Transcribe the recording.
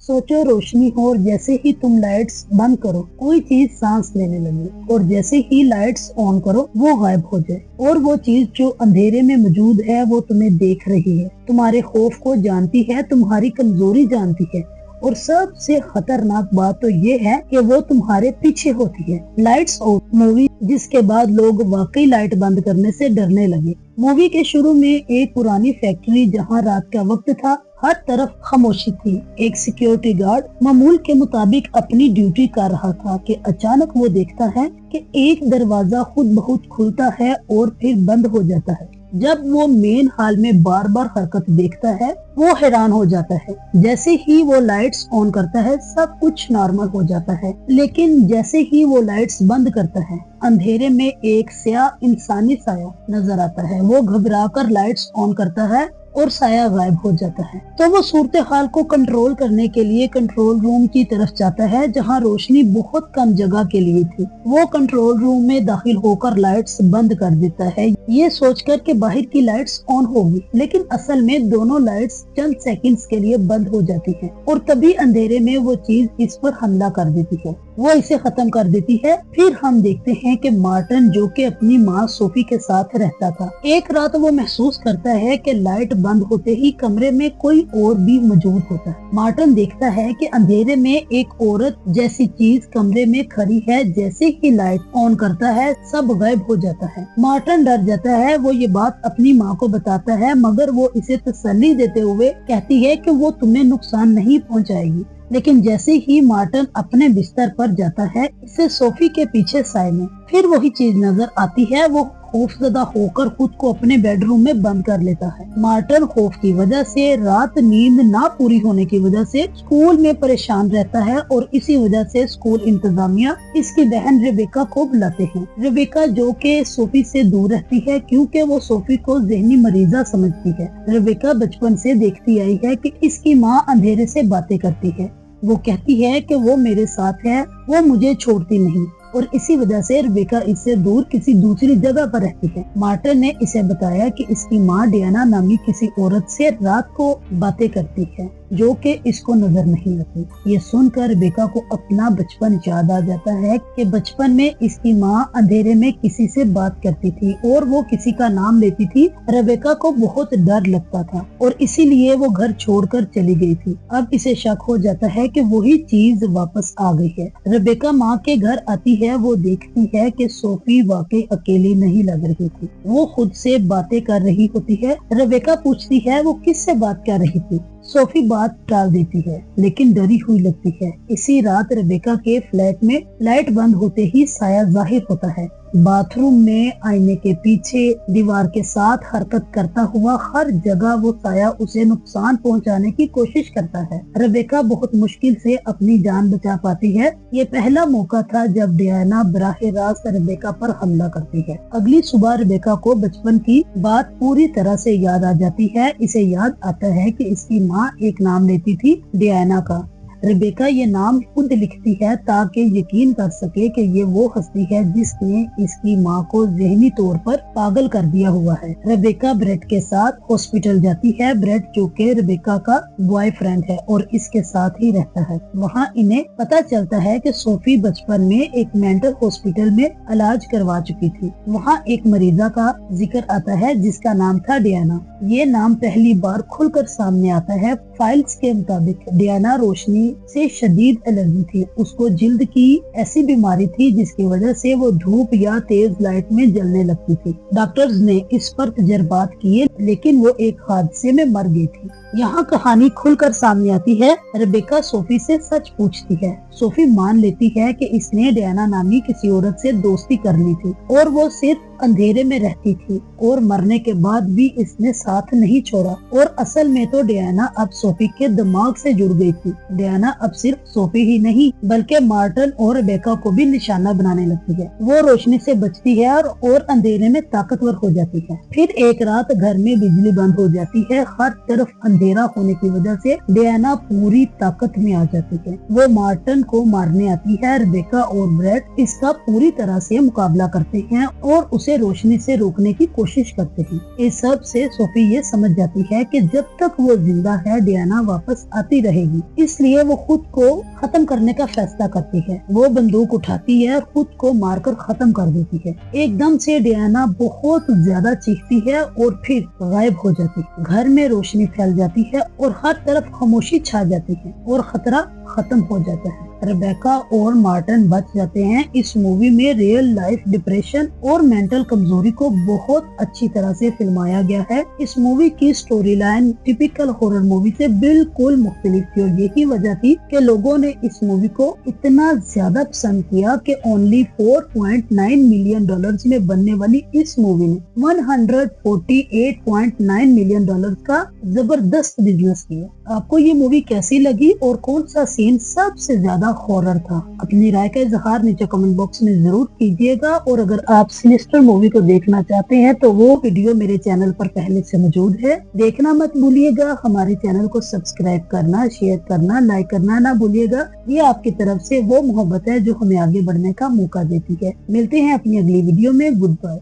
सोचो रोशनी हो और जैसे ही तुम लाइट्स बंद करो कोई चीज सांस लेने लगे और जैसे ही लाइट्स ऑन करो वो गायब हो जाए और वो चीज जो अंधेरे में मौजूद है वो तुम्हें देख रही है, तुम्हारे खौफ को जानती है, तुम्हारी कमजोरी जानती है और सबसे खतरनाक बात तो ये है कि वो तुम्हारे पीछे होती है। लाइट्स आउट मूवी जिसके बाद लोग वाकई लाइट बंद करने से डरने लगे। मूवी के शुरू में एक पुरानी फैक्ट्री जहां रात का वक्त था, हर तरफ खामोशी थी। एक सिक्योरिटी गार्ड मामूल के मुताबिक अपनी ड्यूटी कर रहा था कि अचानक वो देखता है कि एक दरवाजा खुद ब खुद खुलता है और फिर बंद हो जाता है। जब वो मेन हॉल में बार बार हरकत देखता है वो हैरान हो जाता है। जैसे ही वो लाइट्स ऑन करता है सब कुछ नॉर्मल हो जाता है, लेकिन जैसे ही वो लाइट्स बंद करता है अंधेरे में एक स्याह इंसानी साया नजर आता है। वो घबराकर लाइट्स ऑन करता है और साया गायब हो जाता है। तो वो सूरत हाल को कंट्रोल करने के लिए कंट्रोल रूम की तरफ जाता है जहां रोशनी बहुत कम जगह के लिए थी। वो कंट्रोल रूम में दाखिल होकर लाइट्स बंद कर देता है ये सोचकर कि बाहर की लाइट्स ऑन होगी, लेकिन असल में दोनों लाइट्स चंद सेकंड्स के लिए बंद हो जाती है और तभी अंधेरे में वो चीज इस पर हमला कर देती है, वो इसे खत्म कर देती है। फिर हम देखते हैं कि मार्टिन जो कि अपनी माँ सोफी के साथ रहता था, एक रात वो महसूस करता है कि लाइट बंद होते ही कमरे में कोई और भी मौजूद होता है। मार्टिन देखता है कि अंधेरे में एक औरत जैसी चीज कमरे में खड़ी है। जैसे ही लाइट ऑन करता है सब गायब हो जाता है। मार्टिन डर जाता है। वो ये बात अपनी माँ को बताता है मगर वो इसे तसल्ली देते हुए कहती है कि वो तुम्हें नुकसान नहीं पहुँचाएगी। लेकिन जैसे ही मार्टिन अपने बिस्तर पर जाता है इसे सोफी के पीछे साए में फिर वही चीज नजर आती है। वो खौफजदा होकर खुद को अपने बेडरूम में बंद कर लेता है। मार्टिन खौफ की वजह से, रात नींद ना पूरी होने की वजह से स्कूल में परेशान रहता है और इसी वजह से स्कूल इंतजामिया इसकी बहन रेबेका को बुलाते हैं। रेबेका जो कि सोफी से दूर रहती है क्योंकि वो सोफी को ज़हनी मरीजा समझती है। रेबेका बचपन से देखती आई है कि इसकी माँ अंधेरे से बातें करती है। वो कहती है कि वो मेरे साथ है, वो मुझे छोड़ती नहीं और इसी वजह से रेबेका इससे दूर किसी दूसरी जगह पर रहती है। मार्टिन ने इसे बताया कि इसकी माँ डियाना नामी किसी औरत से रात को बातें करती है जो कि इसको नजर नहीं आती। ये सुनकर रेबेका को अपना बचपन याद आ जाता है कि बचपन में इसकी माँ अंधेरे में किसी से बात करती थी और वो किसी का नाम लेती थी। रेबेका को बहुत डर लगता था और इसीलिए वो घर छोड़कर चली गई थी। अब इसे शक हो जाता है कि वही चीज वापस आ गई है। रेबेका माँ के घर आती है। वो देखती है कि सोफी वाकई अकेली नहीं लग रही थी, वो खुद से बातें कर रही होती है। रेबेका पूछती है वो किससे बात कर रही थी। सोफी बात टाल देती है लेकिन डरी हुई लगती है। इसी रात रेबेका के फ्लैट में लाइट बंद होते ही साया जाहिर होता है। बाथरूम में आईने के पीछे दीवार के साथ हरकत करता हुआ हर जगह वो साया उसे नुकसान पहुंचाने की कोशिश करता है। रेबेका बहुत मुश्किल से अपनी जान बचा पाती है। ये पहला मौका था जब डियाना बराह रास्त रेबेका पर हमला करती है। अगली सुबह रेबेका को बचपन की बात पूरी तरह से याद आ जाती है। इसे याद आता है कि इसकी माँ एक नाम लेती थी डियाना का। रेबेका ये नाम खुद लिखती है ताकि यकीन कर सके कि ये वो हस्ती है जिसने इसकी माँ को ज़हनी तौर पर पागल कर दिया हुआ है। रेबेका ब्रेट के साथ हॉस्पिटल जाती है। ब्रेट जो कि रेबेका का बॉयफ्रेंड है और इसके साथ ही रहता है। वहाँ इन्हें पता चलता है कि सोफी बचपन में एक मेंटल हॉस्पिटल में इलाज करवा चुकी थी। वहाँ एक मरीजा का जिक्र आता है जिसका नाम था डियाना। ये नाम पहली बार खुलकर सामने आता है। फाइल्स के मुताबिक डियाना रोशनी से शदीद एलर्जी थी। उसको जिल्द की ऐसी बीमारी थी जिसकी वजह से वो धूप या तेज लाइट में जलने लगती थी। डॉक्टर्स ने इस पर तजर्बात किए लेकिन वो एक हादसे में मर गई थी। यहाँ कहानी खुलकर सामने आती है। रेबेका सोफी से सच पूछती है। सोफी मान लेती है कि इसने डियाना नामी किसी औरत से दोस्ती कर ली थी और वो सिर्फ अंधेरे में रहती थी और मरने के बाद भी इसने साथ नहीं छोड़ा। और असल में तो डियाना अब सोफी के दिमाग से जुड़ गई थी। डियाना अब सिर्फ सोफी ही नहीं बल्कि मार्टिन और रेबेका को भी निशाना बनाने लगती है। वो रोशनी से बचती है और अंधेरे में ताकतवर हो जाती है। फिर एक रात घर में बिजली बंद हो जाती है। हर तरफ अंधेरा होने की वजह से डियाना पूरी ताकत में आ जाती है। वो मार्टिन को मारने आती है। रेबेका और ब्रेट इसका पूरी तरह से मुकाबला करते हैं और उसे उसे रोशनी से रोकने की कोशिश करते हैं। इस सब से सोफी ये समझ जाती है कि जब तक वो जिंदा है डियाना वापस आती रहेगी, इसलिए वो खुद को खत्म करने का फैसला करती है। वो बंदूक उठाती है और खुद को मारकर खत्म कर देती है। एकदम से डियाना बहुत ज्यादा चीखती है और फिर गायब हो जाती है। घर में रोशनी फैल जाती है और हर तरफ खामोशी छा जाती है और खतरा खत्म हो जाता है। रेबेका और मार्टिन बच जाते हैं। इस मूवी में रियल लाइफ डिप्रेशन और मेंटल कमजोरी को बहुत अच्छी तरह से फिल्माया गया है। इस मूवी की story line typical horror movie से बिल्कुल मुख्तलिफ थी और यही वजह थी कि लोगों ने इस मूवी को इतना ज्यादा पसंद किया कि ओनली $4.9 मिलियन में बनने वाली इस मूवी ने $148.9 मिलियन का जबरदस्त बिजनेस किया। आपको ये मूवी कैसी लगी और कौन सा सीन सबसे ज्यादा हॉरर था? अपनी राय का इजहार नीचे कमेंट बॉक्स में जरूर कीजिएगा और अगर आप सिनिस्टर मूवी को देखना चाहते हैं तो वो वीडियो मेरे चैनल पर पहले से मौजूद है, देखना मत भूलिएगा। हमारे चैनल को सब्सक्राइब करना, शेयर करना, लाइक करना ना भूलिएगा। ये आपकी तरफ से वो मोहब्बत है जो हमें आगे बढ़ने का मौका देती है। मिलते हैं अपनी अगली वीडियो में। Good bye.